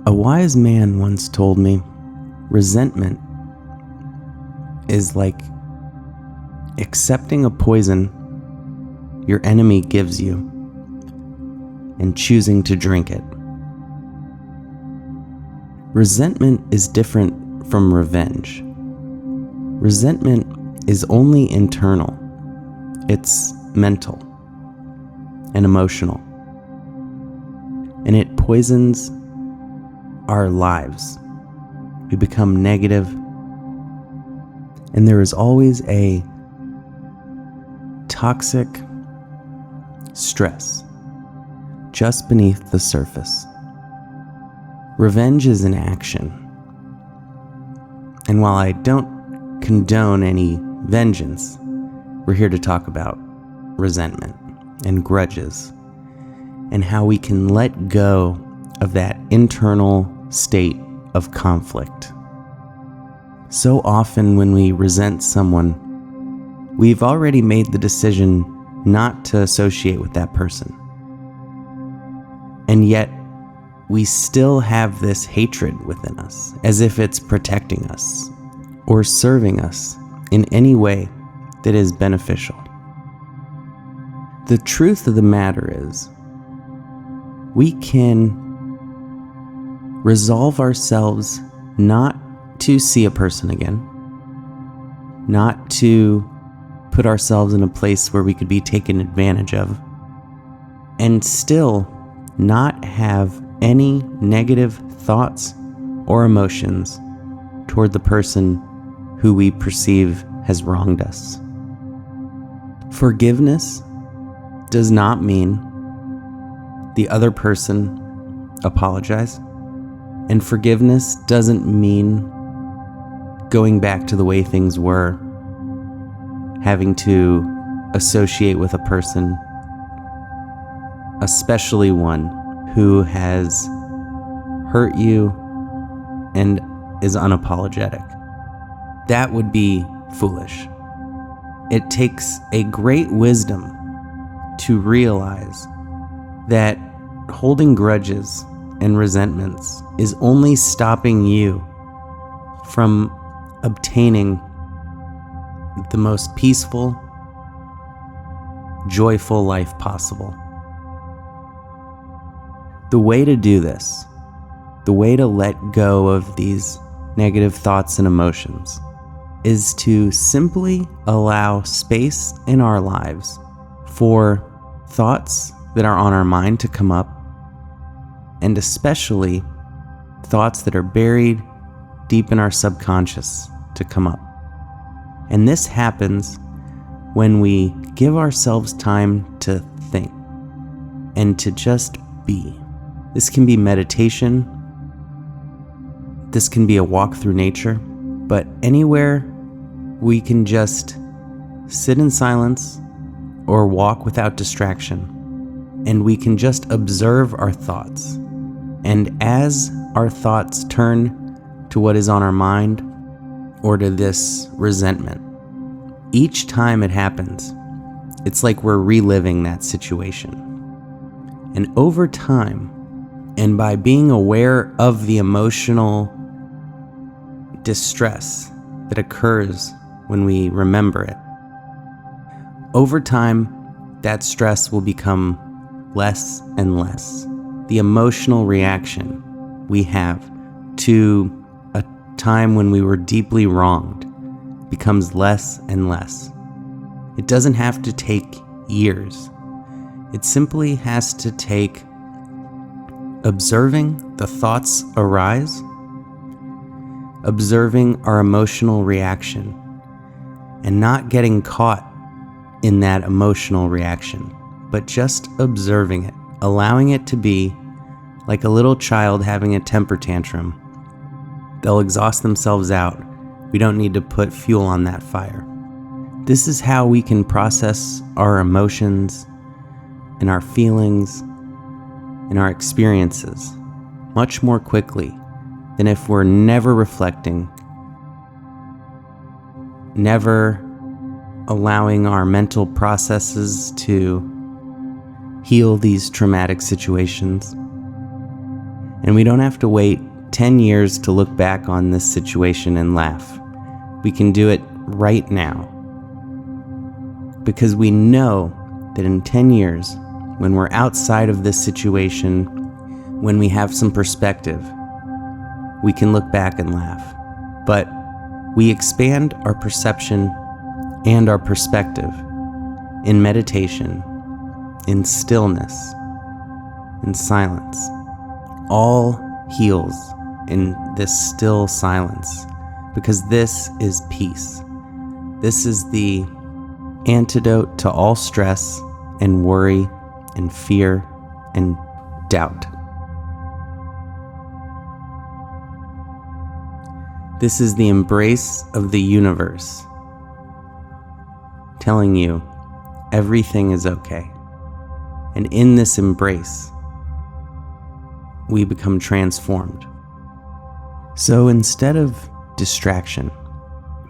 A wise man once told me, resentment is like accepting a poison your enemy gives you and choosing to drink it. Resentment is different from revenge. Resentment is only internal. It's mental and emotional. And it poisons our lives. We become negative. And there is always a toxic stress just beneath the surface. Revenge is an action. And while I don't condone any vengeance, we're here to talk about resentment and grudges and how we can let go of that internal state of conflict. So often when we resent someone, we've already made the decision not to associate with that person. And yet, we still have this hatred within us, as if it's protecting us or serving us in any way that is beneficial. The truth of the matter is, we can resolve ourselves not to see a person again, not to put ourselves in a place where we could be taken advantage of, and still not have any negative thoughts or emotions toward the person who we perceive has wronged us. Forgiveness does not mean the other person apologized, and forgiveness doesn't mean going back to the way things were, having to associate with a person, especially one who has hurt you and is unapologetic. That would be foolish. It takes a great wisdom to realize that holding grudges and resentments is only stopping you from obtaining the most peaceful, joyful life possible. The way to do this, the way to let go of these negative thoughts and emotions, is to simply allow space in our lives for thoughts that are on our mind to come up, and especially thoughts that are buried deep in our subconscious to come up. And this happens when we give ourselves time to think and to just be. This can be meditation. This can be a walk through nature. But anywhere we can just sit in silence or walk without distraction, and we can just observe our thoughts. And as our thoughts turn to what is on our mind or to this resentment, each time it happens, it's like we're reliving that situation. And over time, and by being aware of the emotional distress that occurs when we remember it, over time, that stress will become less and less. The emotional reaction we have to a time when we were deeply wronged becomes less and less. It doesn't have to take years. It simply has to take observing the thoughts arise, observing our emotional reaction, and not getting caught in that emotional reaction, but just observing it, allowing it to be like a little child having a temper tantrum. They'll exhaust themselves out. We don't need to put fuel on that fire. This is how we can process our emotions and our feelings and our experiences much more quickly than if we're never reflecting, never allowing our mental processes to heal these traumatic situations. And we don't have to wait 10 years to look back on this situation and laugh. We can do it right now. Because we know that in 10 years, when we're outside of this situation, when we have some perspective, we can look back and laugh. But we expand our perception and our perspective in meditation, in stillness, in silence. All heals in this still silence, because this is peace. This is the antidote to all stress and worry and fear and doubt. This is the embrace of the universe, telling you everything is okay. And in this embrace, we become transformed. So instead of distraction,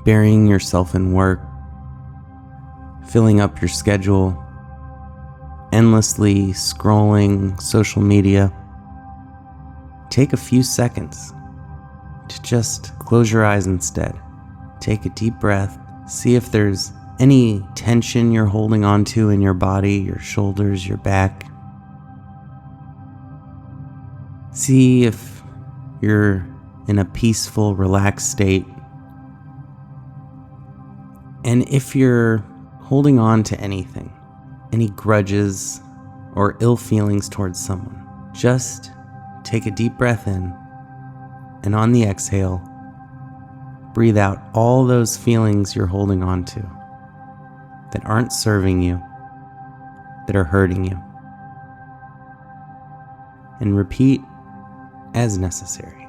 burying yourself in work, filling up your schedule, endlessly scrolling social media, take a few seconds to just close your eyes instead. Take a deep breath. See if there's any tension you're holding on to in your body, your shoulders, your back. See if you're in a peaceful, relaxed state. And if you're holding on to anything, any grudges or ill feelings towards someone, just take a deep breath in, and on the exhale, breathe out all those feelings you're holding on to that aren't serving you, that are hurting you. And repeat as necessary.